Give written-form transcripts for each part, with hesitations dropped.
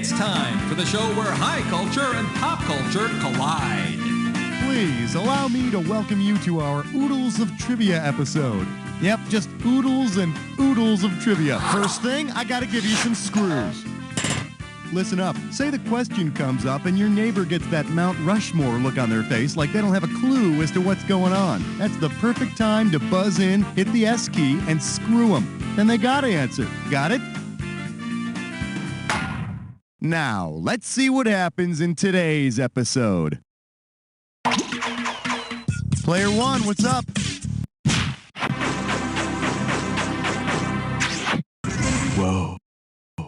It's time for the show where high culture and pop culture collide. Please allow me to welcome you to our Oodles of Trivia episode. Yep, just oodles and oodles of trivia. First thing, I gotta give you some screws. Listen up. Say the question comes up and your neighbor gets that Mount Rushmore look on their face like they don't have a clue as to what's going on. That's the perfect time to buzz in, hit the S key, and screw them. Then they gotta answer. Got it? Now, let's see what happens in today's episode. Player one, what's up? Whoa.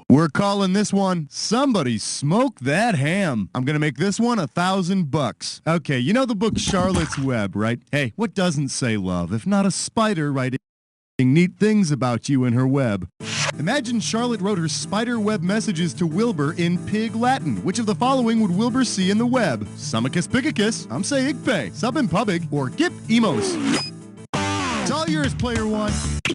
We're calling this one, Somebody Smoke That Ham. I'm going to make this one $1,000. Okay, you know the book Charlotte's Web, right? Hey, what doesn't say love if not a spider writing neat things about you in her web? Imagine Charlotte wrote her spider web messages to Wilbur in Pig Latin. Which of the following would Wilbur see in the web? Sumicus picicus, I'm saying igpe, sub in pubig, or gip emos? It's all yours, player one.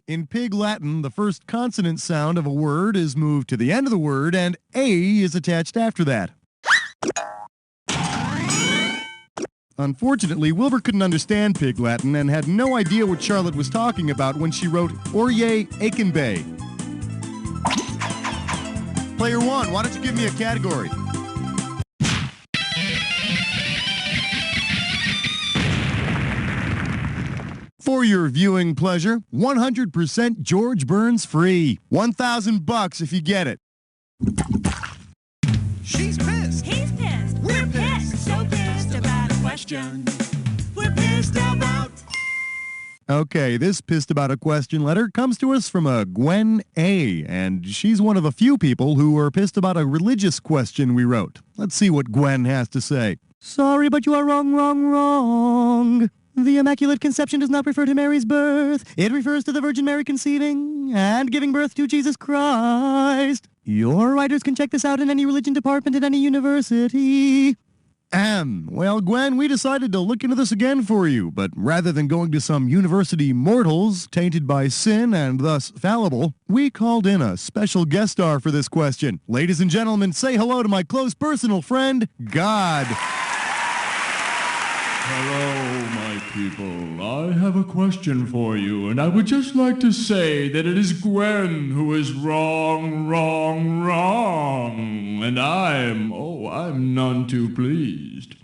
In Pig Latin, the first consonant sound of a word is moved to the end of the word, and A is attached after that. Unfortunately, Wilbur couldn't understand Pig Latin and had no idea what Charlotte was talking about when she wrote Orye Akenbay. Player one, why don't you give me a category? For your viewing pleasure, 100% George Burns free. $1,000 if you get it. She's pissed. He's pissed. We're pissed. So pissed about a question. We're pissed about. Okay, this pissed about a question letter comes to us from a Gwen A, and she's one of a few people who were pissed about a religious question we wrote. Let's see what Gwen has to say. Sorry, but you are wrong. The Immaculate Conception does not refer to Mary's birth. It refers to the Virgin Mary conceiving and giving birth to Jesus Christ. Your writers can check this out in any religion department at any university. Well, Gwen, we decided to look into this again for you, but rather than going to some university mortals tainted by sin and thus fallible, we called in a special guest star for this question. Ladies and gentlemen, say hello to my close personal friend, God. Hello, my people. I have a question for you, and I would just like to say that it is Gwen who is wrong, and I'm none too pleased.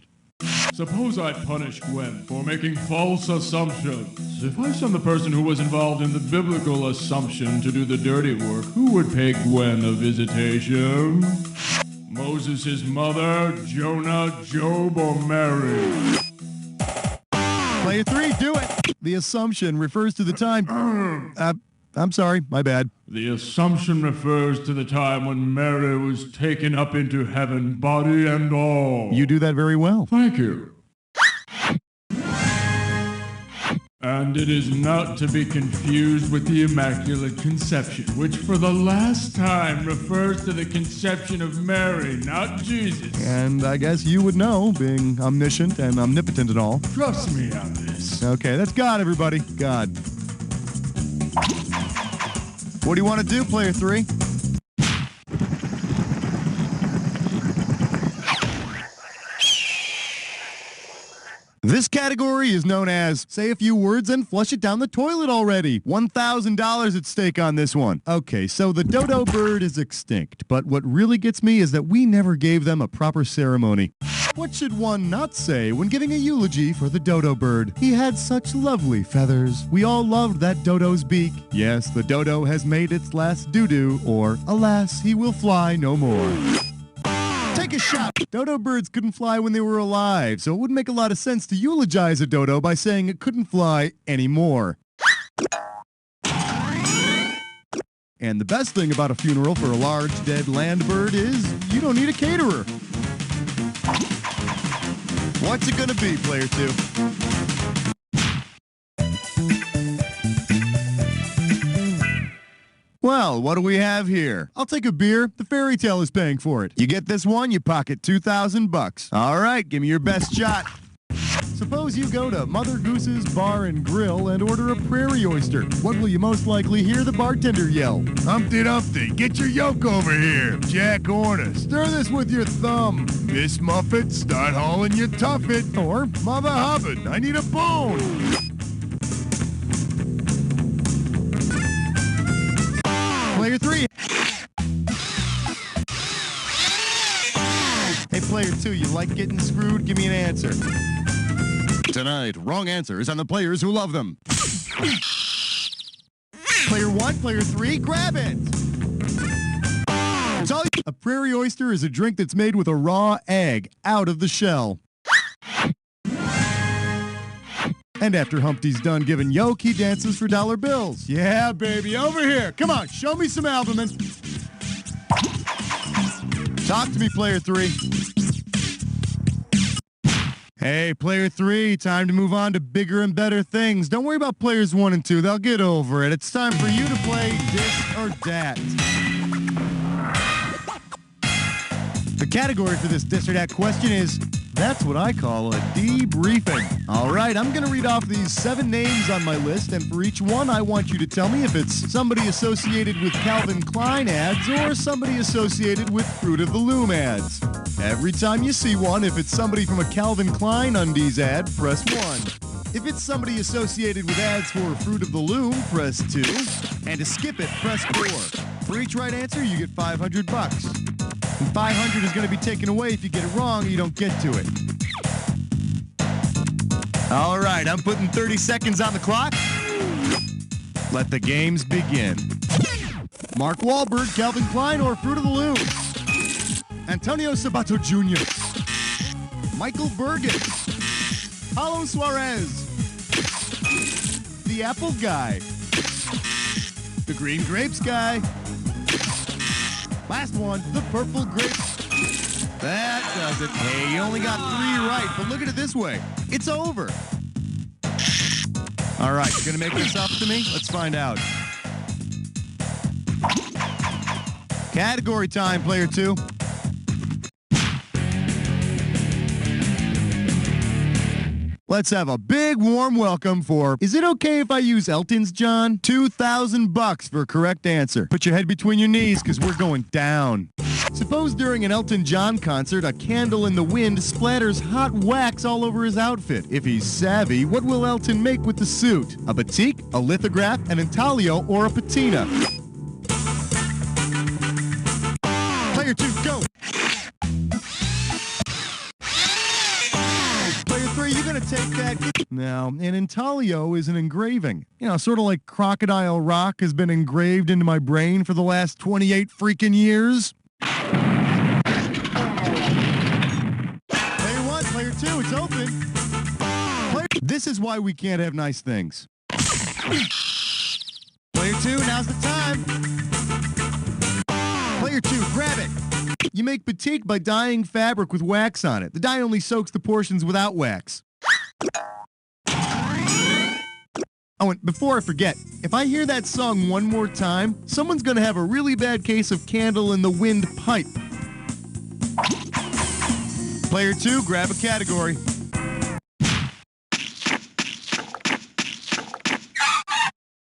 Suppose I punish Gwen for making false assumptions. If I send the person who was involved in the biblical assumption to do the dirty work, who would pay Gwen a visitation? Moses' his mother, Jonah, Job, or Mary? Player three, do it. The assumption refers to the time... I'm sorry, my bad. The assumption refers to the time when Mary was taken up into heaven, body and all. You do that very well. Thank you. And it is not to be confused with the Immaculate Conception, which for the last time refers to the conception of Mary, not Jesus. And I guess you would know, being omniscient and omnipotent and all. Trust me on this. Okay, that's God, everybody. God. What do you want to do, player three? This category is known as say a few words and flush it down the toilet already. $1,000 at stake on this one. Okay, so the dodo bird is extinct, but what really gets me is that we never gave them a proper ceremony. What should one not say when giving a eulogy for the dodo bird? He had such lovely feathers. We all loved that dodo's beak. Yes, the dodo has made its last doo-doo, or alas, he will fly no more. Take a shot. Dodo birds couldn't fly when they were alive, so it wouldn't make a lot of sense to eulogize a dodo by saying it couldn't fly anymore. And the best thing about a funeral for a large dead land bird is you don't need a caterer. What's it gonna be, player two? Well, what do we have here? I'll take a beer. The fairy tale is paying for it. You get this one, you pocket $2,000. All right, give me your best shot. Suppose you go to Mother Goose's Bar and Grill and order a prairie oyster. What will you most likely hear the bartender yell? Humpty Dumpty, get your yolk over here. Jack Horner, stir this with your thumb. Miss Muffet, start hauling your tuffet. Or Mother Hubbard, I need a bone. Player 3. Hey, Player 2, you like getting screwed? Give me an answer. Tonight, wrong answers on the players who love them. Player 1, Player 3, grab it! A prairie oyster is a drink that's made with a raw egg out of the shell. And after Humpty's done giving yolk, he dances for dollar bills. Yeah, baby, over here. Come on, show me some albumin. Talk to me, Player 3. Hey, Player 3, time to move on to bigger and better things. Don't worry about Players 1 and 2. They'll get over it. It's time for you to play This or Dat. The category for this or that question is, that's what I call a debriefing. All right, I'm going to read off these 7 names on my list, and for each one, I want you to tell me if it's somebody associated with Calvin Klein ads or somebody associated with Fruit of the Loom ads. Every time you see one, if it's somebody from a Calvin Klein undies ad, press 1. If it's somebody associated with ads for Fruit of the Loom, press 2. And to skip it, press 4. For each right answer, you get $500. And 500 is going to be taken away if you get it wrong and you don't get to it. All right, I'm putting 30 seconds on the clock. Let the games begin. Mark Wahlberg, Calvin Klein, or Fruit of the Loom? Antonio Sabato Jr. Michael Bergen. Paulo Suarez. The Apple Guy. The Green Grapes Guy. Last one, the Purple Grape. That does it. Hey, you only got 3 right, but look at it this way. It's over. All right, you're going to make this up to me? Let's find out. Category time, Player 2. Let's have a big warm welcome for, is it okay if I use Elton's John? $2,000 for a correct answer. Put your head between your knees because we're going down. Suppose during an Elton John concert, a candle in the wind splatters hot wax all over his outfit. If he's savvy, what will Elton make with the suit? A batik, a lithograph, an intaglio, or a patina? Player 2, go! You're going to take that. Now, an intaglio is an engraving. You know, sort of like Crocodile Rock has been engraved into my brain for the last 28 freaking years. Player 1, Player 2, it's open. This is why we can't have nice things. Player 2, now's the time. Player 2, grab it. You make batik by dyeing fabric with wax on it. The dye only soaks the portions without wax. Oh, and before I forget, if I hear that song one more time, someone's going to have a really bad case of candle in the wind pipe. Player 2, grab a category.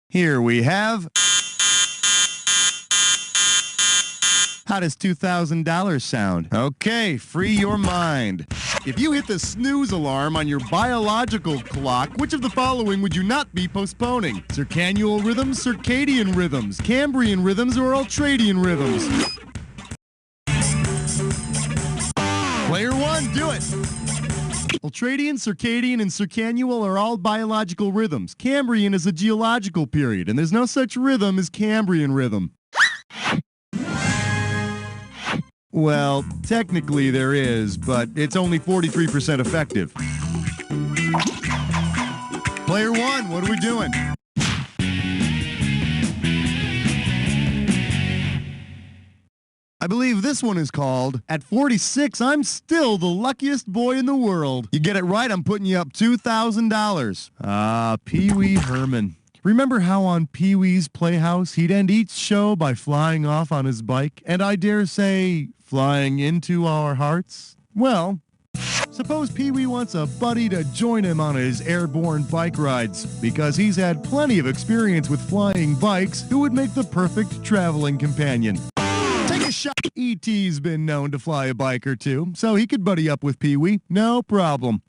Here we have... How does $2,000 sound? Okay, free your mind. If you hit the snooze alarm on your biological clock, which of the following would you not be postponing? Circannual rhythms, circadian rhythms, Cambrian rhythms, or ultradian rhythms? Player 1, do it. Ultradian, circadian, and circannual are all biological rhythms. Cambrian is a geological period, and there's no such rhythm as Cambrian rhythm. Well, technically there is, but it's only 43% effective. Player 1, what are we doing? I believe this one is called, At 46, I'm Still the Luckiest Boy in the World. You get it right, I'm putting you up $2,000. Ah, Pee Wee Herman. Remember how on Pee Wee's Playhouse he'd end each show by flying off on his bike, and I dare say, flying into our hearts? Well, Suppose Pee-wee wants a buddy to join him on his airborne bike rides, because he's had plenty of experience with flying bikes. Who would make the perfect traveling companion? Take a shot. E.T.'s been known to fly a bike or two, so he could buddy up with Pee-wee. No problem.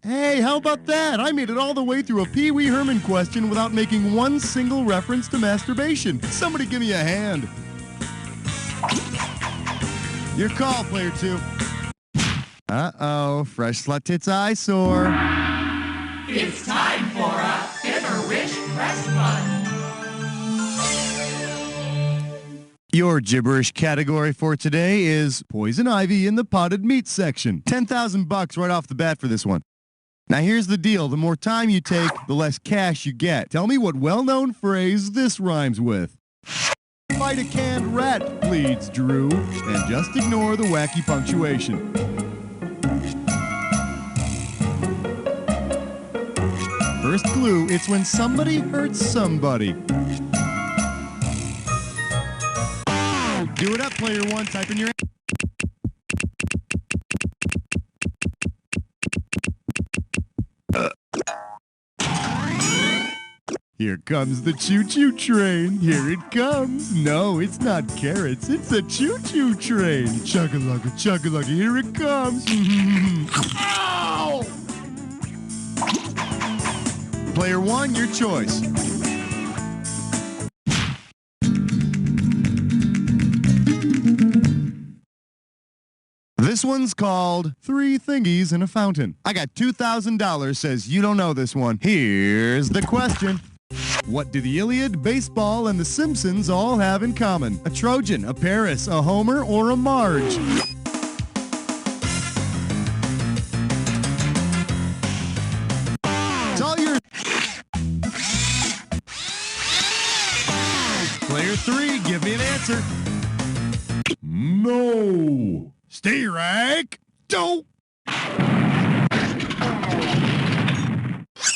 Hey, how about that? I made it all the way through a Pee-wee Herman question without making one single reference to masturbation. Somebody give me a hand. Your call, player 2. Uh-oh, fresh slut tits eyesore. It's time for a Gibberish Press Run. Your gibberish category for today is poison ivy in the potted meat section. $10,000 right off the bat for this one. Now here's the deal. The more time you take, the less cash you get. Tell me what well-known phrase this rhymes with. Fight a canned rat, pleads Drew, and just ignore the wacky punctuation. First clue, it's when somebody hurts somebody. Do it up, player 1. Type in your... Here comes the choo-choo train. Here it comes. No, it's not carrots. It's a choo-choo train. Chugga-lugga, chugga-lugga. Here it comes. Ow! Player 1, your choice. This one's called Three Thingies in a Fountain. I got $2,000, says you don't know this one. Here's the question. What do the Iliad, baseball, and the Simpsons all have in common? A Trojan, a Paris, a Homer, or a Marge? It's all your... Player 3, give me an answer. No. Stay rank. Don't.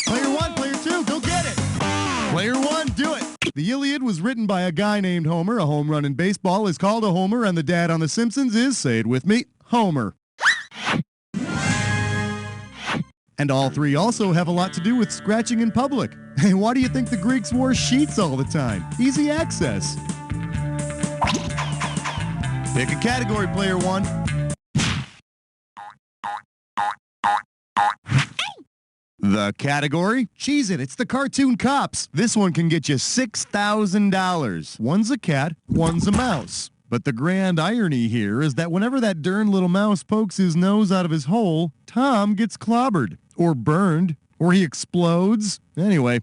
Player 1, player 2, go get it. Player 1, do it. The Iliad was written by a guy named Homer. A home run in baseball is called a homer, and the dad on The Simpsons is, say it with me, Homer. And all three also have a lot to do with scratching in public. Hey, why do you think the Greeks wore sheets all the time? Easy access. Pick a category, player 1. The category? Cheese-It, it's the cartoon cops. This one can get you $6,000. One's a cat, one's a mouse. But the grand irony here is that whenever that darn little mouse pokes his nose out of his hole, Tom gets clobbered, or burned, or he explodes. Anyway,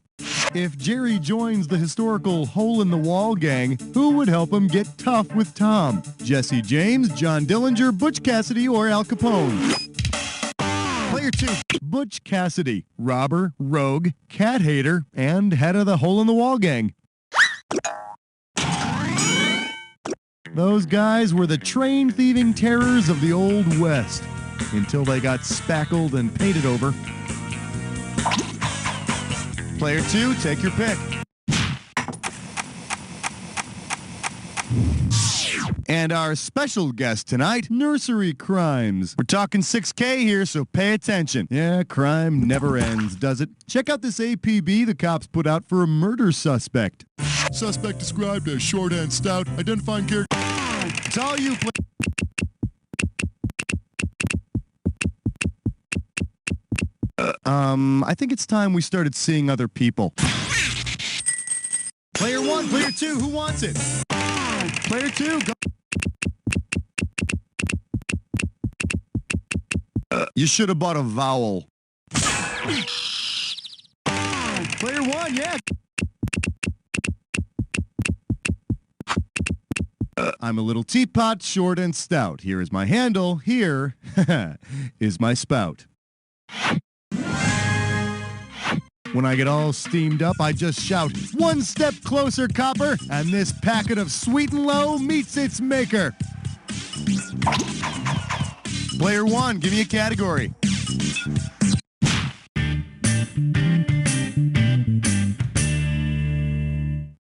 if Jerry joins the historical hole-in-the-wall gang, who would help him get tough with Tom? Jesse James, John Dillinger, Butch Cassidy, or Al Capone? Player 2, Butch Cassidy, robber, rogue, cat hater, and head of the hole-in-the-wall gang. Those guys were the train-thieving terrors of the Old West, until they got spackled and painted over. Player 2, take your pick. And our special guest tonight, Nursery Crimes. We're talking 6K here, so pay attention. Yeah, crime never ends, does it? Check out this APB the cops put out for a murder suspect. Suspect described as short and stout, identifying character. It's all you, I think it's time we started seeing other people. Player 1, player 2, who wants it? Player 2, go. You should have bought a vowel. Player 1, yeah. I'm a little teapot, short and stout. Here is my handle. Here is my spout. When I get all steamed up, I just shout, "One step closer, copper," and this packet of sweet and low meets its maker. Player 1, give me a category.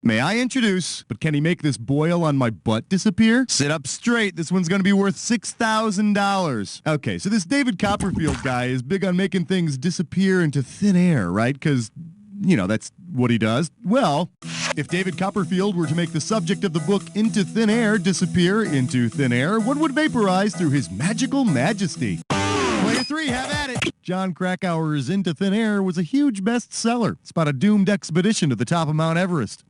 May I introduce, but can he make this boil on my butt disappear? Sit up straight. This one's going to be worth $6,000. Okay, so this David Copperfield guy is big on making things disappear into thin air, right? Because, that's what he does. Well, if David Copperfield were to make the subject of the book Into Thin Air disappear into thin air, what would vaporize through his magical majesty? Player 3, have at it. John Krakauer's Into Thin Air was a huge bestseller. It's about a doomed expedition to the top of Mount Everest.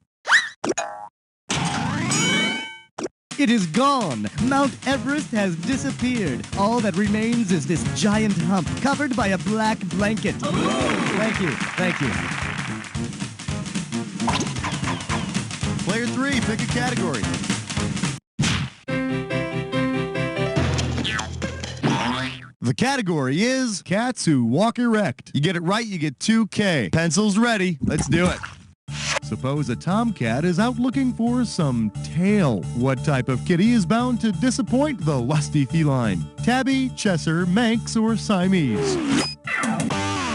It is gone. Mount Everest has disappeared. All that remains is this giant hump covered by a black blanket. Thank you. Thank you. Player 3, pick a category. The category is cats who walk erect. You get it right, you get 2K. Pencils ready. Let's do it. Suppose a tomcat is out looking for some tail. What type of kitty is bound to disappoint the lusty feline? Tabby, Cheshire, Manx, or Siamese?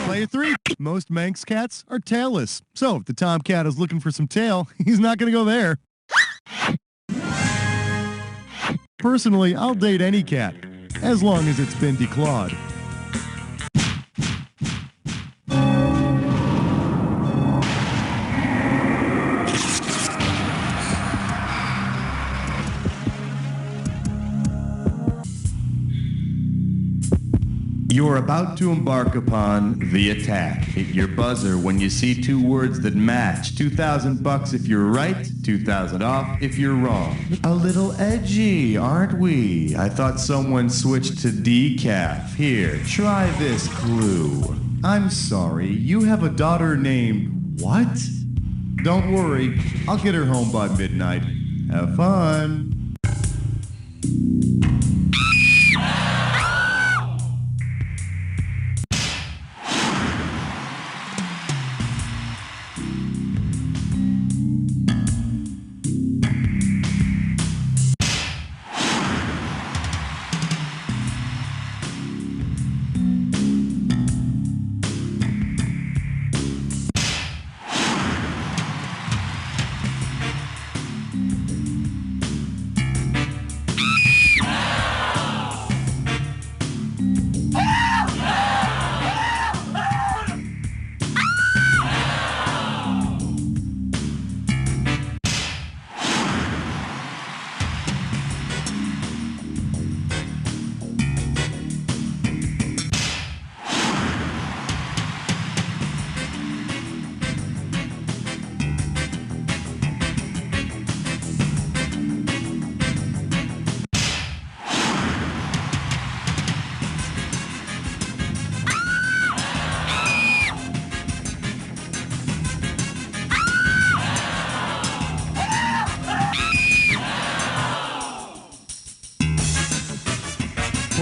Player 3. Most Manx cats are tailless. So if the tomcat is looking for some tail, he's not going to go there. Personally, I'll date any cat, as long as it's been declawed. You're about to embark upon the attack. Hit your buzzer when you see two words that match. $2,000 if you're right, 2,000 off if you're wrong. A little edgy, aren't we? I thought someone switched to decaf. Here, try this clue. I'm sorry, you have a daughter named what? Don't worry, I'll get her home by midnight. Have fun.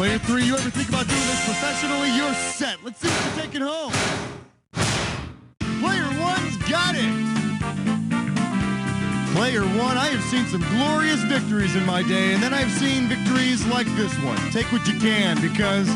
Player 3, you ever think about doing this professionally? You're set. Let's see if you take it home. Player 1's got it. Player 1, I have seen some glorious victories in my day, and then I've seen victories like this one. Take what you can, because